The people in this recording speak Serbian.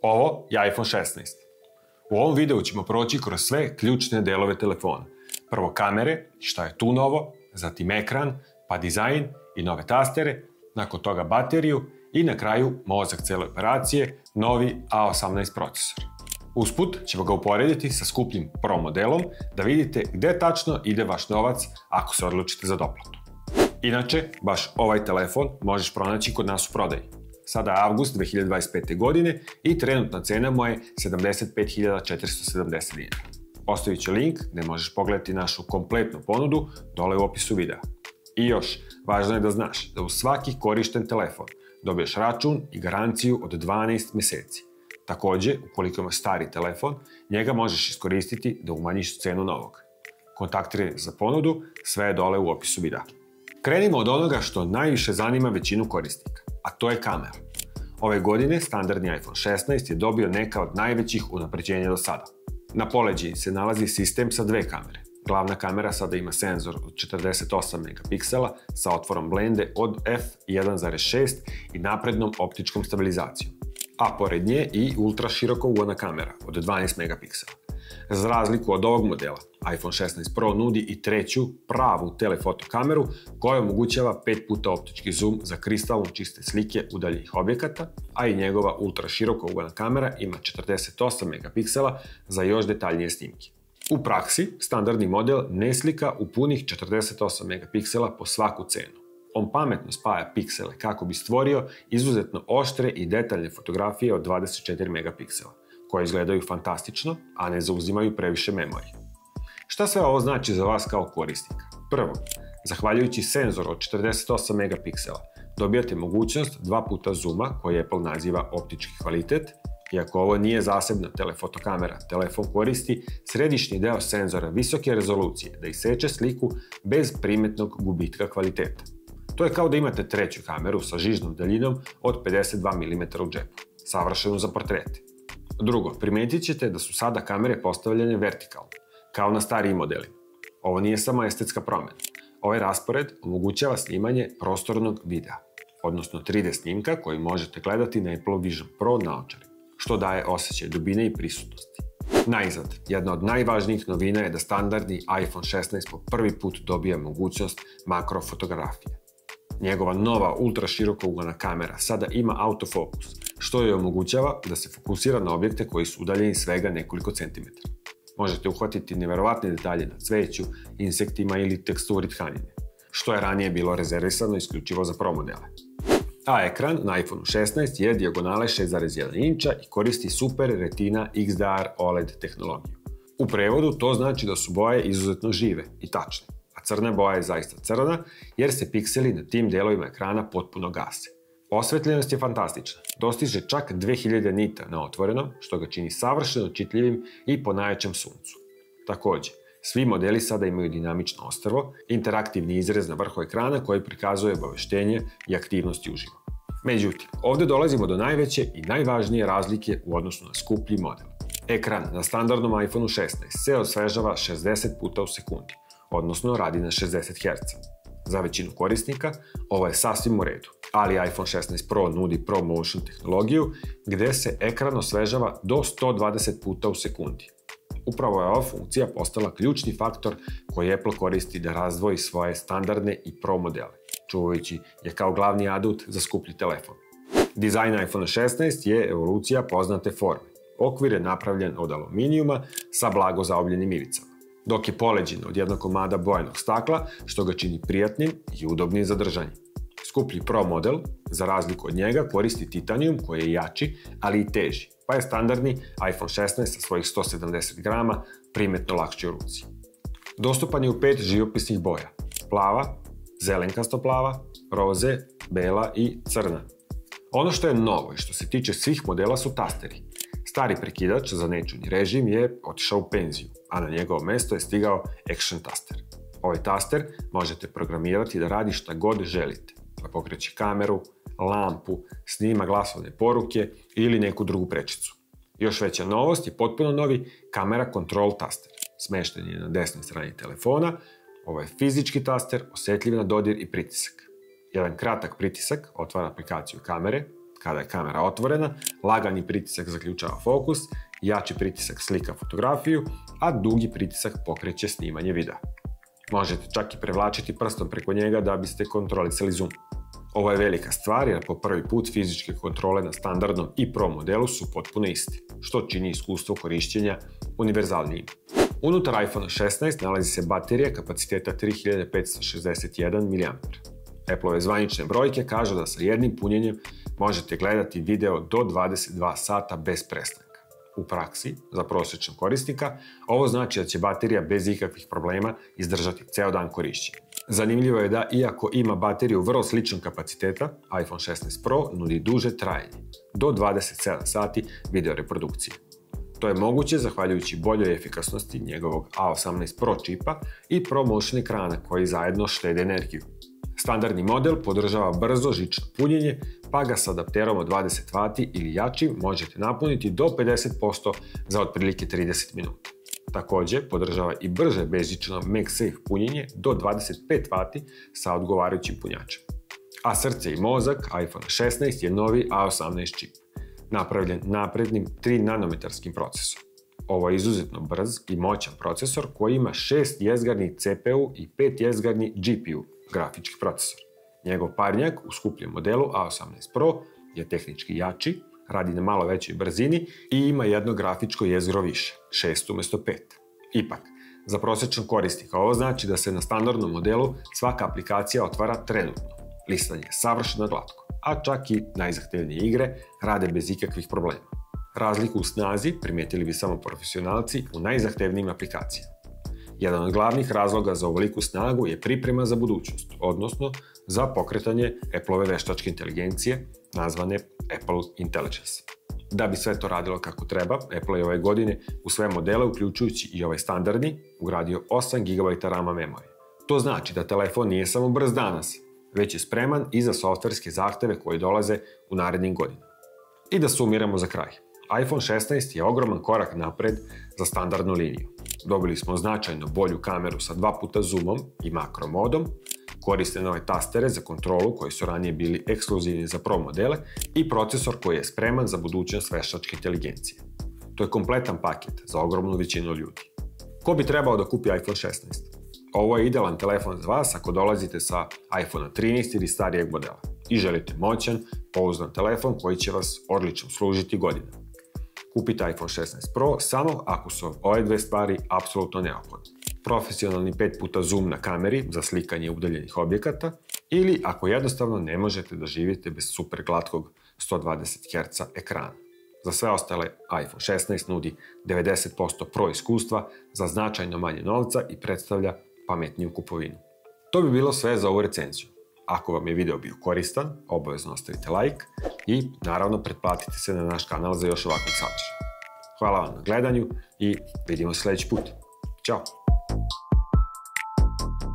Ovo je iPhone 16. U ovom videu ćemo proći kroz sve ključne delove telefona. Prvo kamere, šta je tu novo, zatim ekran, pa dizajn i nove tastere, nakon toga bateriju i na kraju mozak cele operacije, novi A18 procesor. Usput ćemo ga uporediti sa skupljim Pro modelom da vidite gde tačno ide vaš novac ako se odlučite za doplatu. Inače, baš ovaj telefon možeš pronaći kod nas u prodaji. Sada je avgust 2025. godine i trenutna cena mu je 75.470 dinara. Ostavit ću link gde možeš pogledati našu kompletnu ponudu dole u opisu videa. I još, važno je da znaš da u svaki korišten telefon dobiješ račun i garanciju od 12 meseci. Takođe, ukoliko imaš stari telefon, njega možeš iskoristiti da umanjiš cenu novog. Kontaktiraj za ponudu, sve je dole u opisu videa. Krenimo od onoga što najviše zanima većinu korisnika, a to je kamera. Ove godine standardni iPhone 16 je dobio neka od najvećih unapređenja do sada. Na poleđini se nalazi sistem sa dve kamere. Glavna kamera sada ima senzor od 48 megapiksela sa otvorom blende od f1.6 i naprednom optičkom stabilizacijom, a pored nje i ultra širokougolna kamera od 12 megapiksela. Za razliku od ovog modela, iPhone 16 Pro nudi i treću, pravu telefoto kameru koja omogućava 5 puta optički zoom za kristalno čiste slike udaljenih objekata, a i njegova ultra širokougolna kamera ima 48 megapiksela za još detaljnije snimke. U praksi, standardni model ne slika u punih 48 megapiksela po svaku cenu. On pametno spaja piksele kako bi stvorio izuzetno oštre i detaljne fotografije od 24 megapiksela, koje izgledaju fantastično, a ne zauzimaju previše memorije. Šta sve ovo znači za vas kao korisnika? Prvo, zahvaljujući senzoru od 48 megapiksela, dobijate mogućnost 2 puta zooma, koji Apple naziva optički kvalitet. Iako ovo nije zasebna telefoto kamera, telefon koristi središnji deo senzora visoke rezolucije da iseče sliku bez primetnog gubitka kvaliteta. To je kao da imate treću kameru sa žižnom daljinom od 52 mm u džepu, savršenu za portrete. Drugo, primetit ćete da su sada kamere postavljene vertikalno, kao na starijim modelima. Ovo nije samo estetska promena. Ovaj raspored omogućava snimanje prostornog videa, odnosno 3D snimka koji možete gledati na Apple Vision Pro naočarima, što daje osjećaj dubine i prisutnosti. Najzad, jedna od najvažnijih novina je da standardni iPhone 16 po prvi put dobija mogućnost makrofotografije. Njegova nova ultra širokougolna kamera sada ima autofokus, što joj omogućava da se fokusira na objekte koji su udaljeni svega nekoliko centimetara. Možete uhvatiti neverovatne detalje na cveću, insektima ili teksturi tkanine, što je ranije bilo rezervisano isključivo za Pro modele. A ekran na iPhone 16 je dijagonale 6,1 inča i koristi Super Retina XDR OLED tehnologiju. U prevodu to znači da su boje izuzetno žive i tačne, a crna boja je zaista crna jer se pikseli na tim delovima ekrana potpuno gase. Osvetljenost je fantastična, dostiže čak 2000 nita na otvorenom, što ga čini savršeno čitljivim i po najjačem suncu. Takođe, svi modeli sada imaju dinamično ostrvo, interaktivni izrez na vrhu ekrana koji prikazuje obaveštenje i aktivnosti uživo. Međutim, ovde dolazimo do najveće i najvažnije razlike u odnosu na skuplji model. Ekran na standardnom iPhone 16 se osvežava 60 puta u sekundi, odnosno radi na 60 Hz. Za većinu korisnika ovo je sasvim u redu, ali iPhone 16 Pro nudi ProMotion tehnologiju gde se ekran osvežava do 120 puta u sekundi. Upravo je ova funkcija postala ključni faktor koji Apple koristi da razdvoji svoje standardne i Pro modele, čuvajući je kao glavni adut za skuplji telefon. Dizajn iPhone 16 je evolucija poznate forme. Okvir je napravljen od aluminijuma sa blago zaobljenim ivicama, dok je poleđen od jednog komada bojanog stakla, što ga čini prijatnim i udobnim za držanje. Skuplji Pro model, za razliku od njega, koristi titanijum koji je jači, ali i teži, pa je standardni iPhone 16 sa svojih 170 grama primetno lakši u ruci. Dostupan je u 5 živopisnih boja: plava, zelenkasto plava, roze, bela i crna. Ono što je novo i što se tiče svih modela su tasteri. Stari prekidač za nečujni režim je otišao u penziju, a na njegovo mesto je stigao Action taster. Ovaj taster možete programirati da radi šta god želite, da pokreće kameru, lampu, snima glasovne poruke ili neku drugu prečicu. Još veća novost je potpuno novi Camera Control taster. Smešten je na desnoj strani telefona, ovo je fizički taster, osetljiv na dodir i pritisak. Jedan kratak pritisak otvara aplikaciju kamere, kada je kamera otvorena, lagani pritisak zaključava fokus, jači pritisak slika fotografiju, a dugi pritisak pokreće snimanje videa. Možete čak i prevlačiti prstom preko njega da biste kontrolisali zoom. Ovo je velika stvar jer po prvi put fizičke kontrole na standardnom i Pro modelu su potpuno isti, što čini iskustvo korišćenja univerzalnijim. Unutar iPhone 16 nalazi se baterija kapaciteta 3561 mAh. Appleove zvanične brojke kažu da sa jednim punjenjem možete gledati video do 22 sata bez prestanka. U praksi, za prosječnog korisnika, ovo znači da će baterija bez ikakvih problema izdržati ceo dan korišćenja. Zanimljivo je da, iako ima bateriju vrlo sličnog kapaciteta, iPhone 16 Pro nudi duže trajanje, do 27 sati video reprodukcije. To je moguće zahvaljujući boljoj efikasnosti njegovog A18 Pro čipa i Pro Motion ekrana koji zajedno štede energiju. Standardni model podržava brzo žično punjenje, pa ga s adapterom od 20 W ili jačim možete napuniti do 50% za otprilike 30 minuta. Također, podržava i brže bežično MagSafe punjenje do 25 W sa odgovarajućim punjačem. A srce i mozak iPhone 16 je novi A18 čip, napravljen naprednim 3 nanometarskim procesorom. Ovo je izuzetno brz i moćan procesor koji ima 6 jezgarni CPU i 5 jezgarni GPU, grafički procesor. Njegov parnjak u skupljem modelu A18 Pro je tehnički jači, radi na malo većoj brzini i ima jedno grafičko jezgro više, 6 umjesto 5. Ipak, za prosječnog korisnika ovo znači da se na standardnom modelu svaka aplikacija otvara trenutno. Listanje je savršeno glatko, a čak i najzahtevnije igre rade bez ikakvih problema. Razliku u snazi primijetili bi samo profesionalci u najzahtevnijim aplikacijama. Jedan od glavnih razloga za ovoliku snagu je priprema za budućnost, odnosno za pokretanje Appleove veštačke inteligencije, nazvane Apple Intelligence. Da bi sve to radilo kako treba, Apple je ove godine u sve modele, uključujući i ovaj standardni, ugradio 8 GB RAM memorije. To znači da telefon nije samo brz danas, već je spreman i za softverske zahteve koji dolaze u narednim godinama. I da sumiramo za kraj. iPhone 16 je ogroman korak napred za standardnu liniju. Dobili smo značajno bolju kameru sa 2 puta zoomom i makro modom, koriste nove tastere za kontrolu koji su ranije bili ekskluzivni za Pro modele i procesor koji je spreman za budućnost veštačke inteligencije. To je kompletan paket za ogromnu većinu ljudi. Ko bi trebao da kupi iPhone 16? Ovo je idealan telefon za vas ako dolazite sa iPhone 13 ili starijeg modela i želite moćan, pouzdan telefon koji će vas odlično služiti godinama. Kupite iPhone 16 Pro samo ako su ove dve stvari apsolutno neophodne. Profesionalni 5 puta zoom na kameri za slikanje udaljenih objekata ili ako jednostavno ne možete da živite bez super glatkog 120 Hz ekrana. Za sve ostale iPhone 16 nudi 90% Pro iskustva za značajno manje novca i predstavlja pametniju kupovinu. To bi bilo sve za ovu recenziju. Ako vam je video bio koristan, obavezno ostavite like i naravno pretplatite se na naš kanal za još ovakvih sadržaja. Hvala vam na gledanju i vidimo se sljedeći put. Ćao!